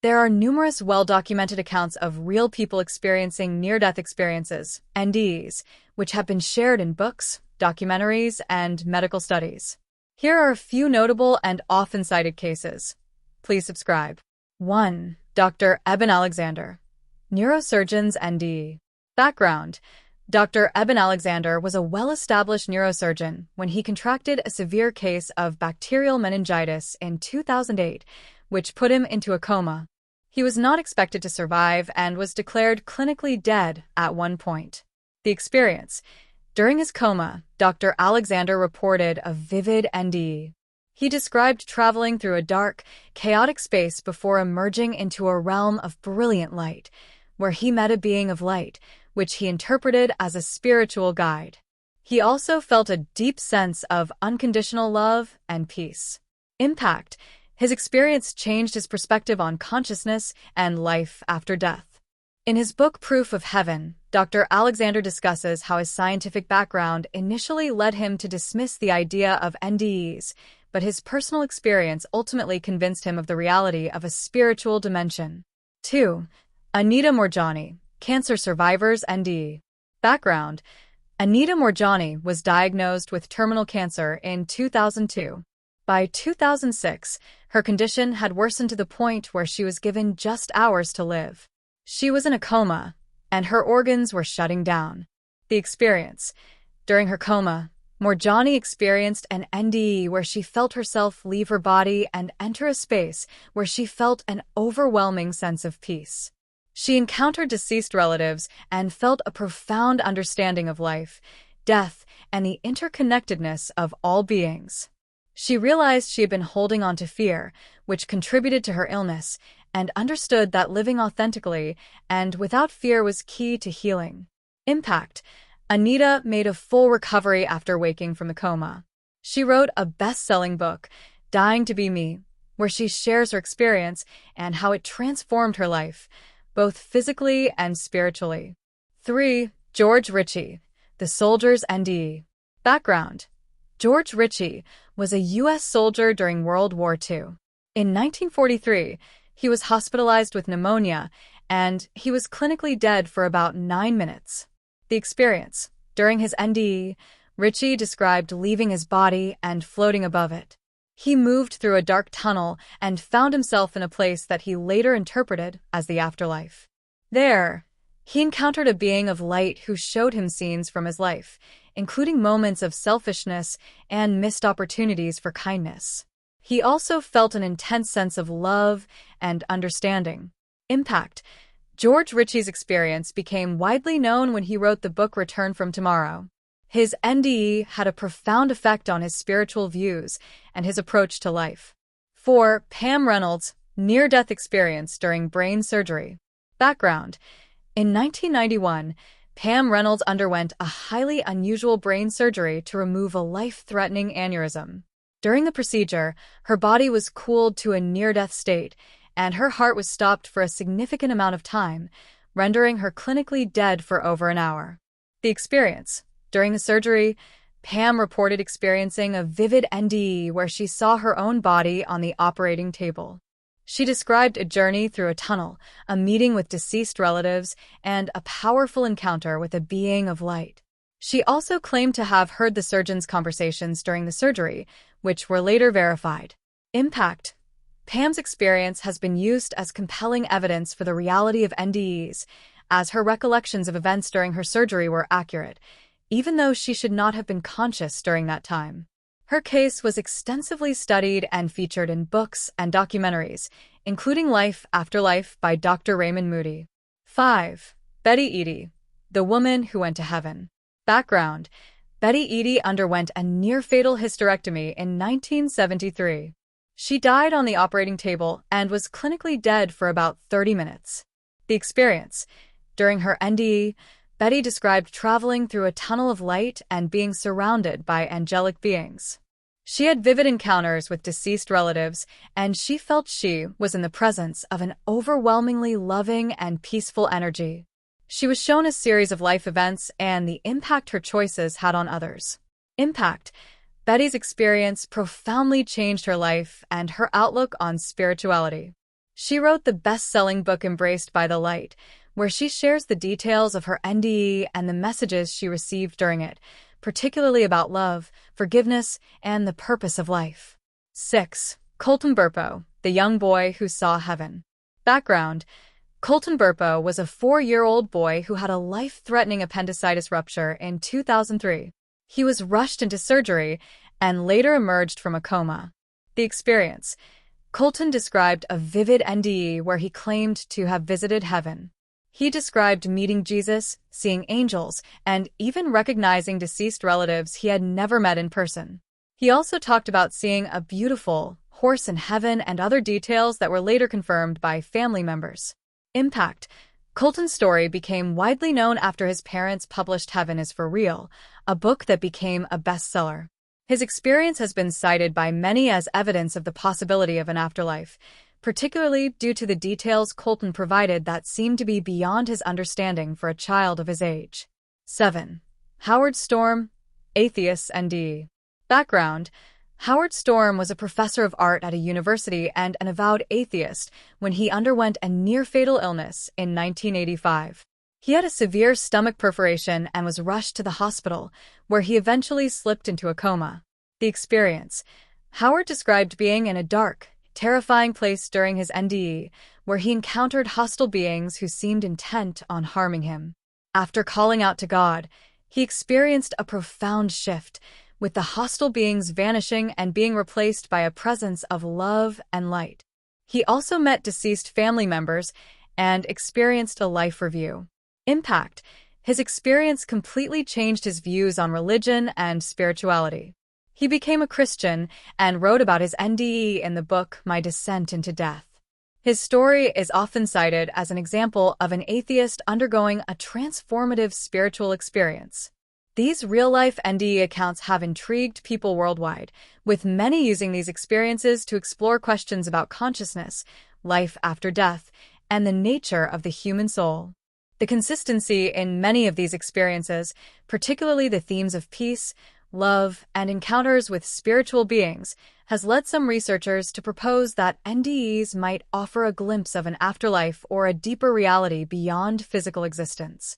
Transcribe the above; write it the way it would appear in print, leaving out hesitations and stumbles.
There are numerous well-documented accounts of real people experiencing near-death experiences, NDEs, which have been shared in books, documentaries, and medical studies. Here are a few notable and often cited cases. Please subscribe. 1. Dr. Eben Alexander, neurosurgeon's NDE. Background: Dr. Eben Alexander was a well-established neurosurgeon when he contracted a severe case of bacterial meningitis in 2008, which put him into a coma. He was not expected to survive and was declared clinically dead at one point. The experience: during his coma, Dr. Alexander reported a vivid NDE. He described traveling through a dark, chaotic space before emerging into a realm of brilliant light, where he met a being of light, which he interpreted as a spiritual guide. He also felt a deep sense of unconditional love and peace. Impact: his experience changed his perspective on consciousness and life after death. In his book Proof of Heaven, Dr. Alexander discusses how his scientific background initially led him to dismiss the idea of NDEs, but his personal experience ultimately convinced him of the reality of a spiritual dimension. 2. Anita Moorjani, cancer survivor's NDE. Background: Anita Moorjani was diagnosed with terminal cancer in 2002. By 2006, her condition had worsened to the point where she was given just hours to live. She was in a coma, and her organs were shutting down. The experience: during her coma, Moorjani experienced an NDE where she felt herself leave her body and enter a space where she felt an overwhelming sense of peace. She encountered deceased relatives and felt a profound understanding of life, death, and the interconnectedness of all beings. She realized she had been holding on to fear, which contributed to her illness, and understood that living authentically and without fear was key to healing. Impact: Anita made a full recovery after waking from the coma. She wrote a best-selling book, Dying to Be Me, where she shares her experience and how it transformed her life, both physically and spiritually. 3. George Ritchie, the soldier's NDE. Background: George Ritchie was a U.S. soldier during World War II. In 1943, he was hospitalized with pneumonia, and he was clinically dead for about 9 minutes. The experience: during his NDE, Ritchie described leaving his body and floating above it. He moved through a dark tunnel and found himself in a place that he later interpreted as the afterlife. There, he encountered a being of light who showed him scenes from his life, including moments of selfishness and missed opportunities for kindness. He also felt an intense sense of love and understanding. Impact: George Ritchie's experience became widely known when he wrote the book Return from Tomorrow. His NDE had a profound effect on his spiritual views and his approach to life. 4. Pam Reynolds, near-death experience during brain surgery. Background: in 1991, Pam Reynolds underwent a highly unusual brain surgery to remove a life-threatening aneurysm. During the procedure, her body was cooled to a near-death state, and her heart was stopped for a significant amount of time, rendering her clinically dead for over an hour. The experience: during the surgery, Pam reported experiencing a vivid NDE where she saw her own body on the operating table. She described a journey through a tunnel, a meeting with deceased relatives, and a powerful encounter with a being of light. She also claimed to have heard the surgeon's conversations during the surgery, which were later verified. Impact: Pam's experience has been used as compelling evidence for the reality of NDEs, as her recollections of events during her surgery were accurate, even though she should not have been conscious during that time. Her case was extensively studied and featured in books and documentaries, including Life After Life by Dr. Raymond Moody. 5. Betty Eadie, the woman who went to heaven. Background: Betty Eadie underwent a near-fatal hysterectomy in 1973. She died on the operating table and was clinically dead for about 30 minutes. The experience: during her NDE, Betty described traveling through a tunnel of light and being surrounded by angelic beings. She had vivid encounters with deceased relatives, and she felt she was in the presence of an overwhelmingly loving and peaceful energy. She was shown a series of life events and the impact her choices had on others. Impact: Betty's experience profoundly changed her life and her outlook on spirituality. She wrote the best-selling book Embraced by the Light, where she shares the details of her NDE and the messages she received during it, particularly about love, forgiveness, and the purpose of life. 6. Colton Burpo, the young boy who saw heaven. Background: Colton Burpo was a 4-year-old boy who had a life-threatening appendicitis rupture in 2003. He was rushed into surgery and later emerged from a coma. The experience: Colton described a vivid NDE where he claimed to have visited heaven. He described meeting Jesus, seeing angels, and even recognizing deceased relatives he had never met in person. He also talked about seeing a beautiful horse in heaven and other details that were later confirmed by family members. Impact: Colton's story became widely known after his parents published Heaven is for Real, a book that became a bestseller. His experience has been cited by many as evidence of the possibility of an afterlife, particularly due to the details Colton provided that seemed to be beyond his understanding for a child of his age. 7. Howard Storm, Atheist NDE. Background: Howard Storm was a professor of art at a university and an avowed atheist when he underwent a near-fatal illness in 1985. He had a severe stomach perforation and was rushed to the hospital, where he eventually slipped into a coma. The experience: Howard described being in a dark, terrifying place during his NDE, where he encountered hostile beings who seemed intent on harming him. After calling out to God, he experienced a profound shift, with the hostile beings vanishing and being replaced by a presence of love and light. He also met deceased family members and experienced a life review. Impact: His experience completely changed his views on religion and spirituality. He became a Christian and wrote about his NDE in the book My Descent into Death. His story is often cited as an example of an atheist undergoing a transformative spiritual experience. These real-life NDE accounts have intrigued people worldwide, with many using these experiences to explore questions about consciousness, life after death, and the nature of the human soul. The consistency in many of these experiences, particularly the themes of peace, love, and encounters with spiritual beings, has led some researchers to propose that NDEs might offer a glimpse of an afterlife or a deeper reality beyond physical existence.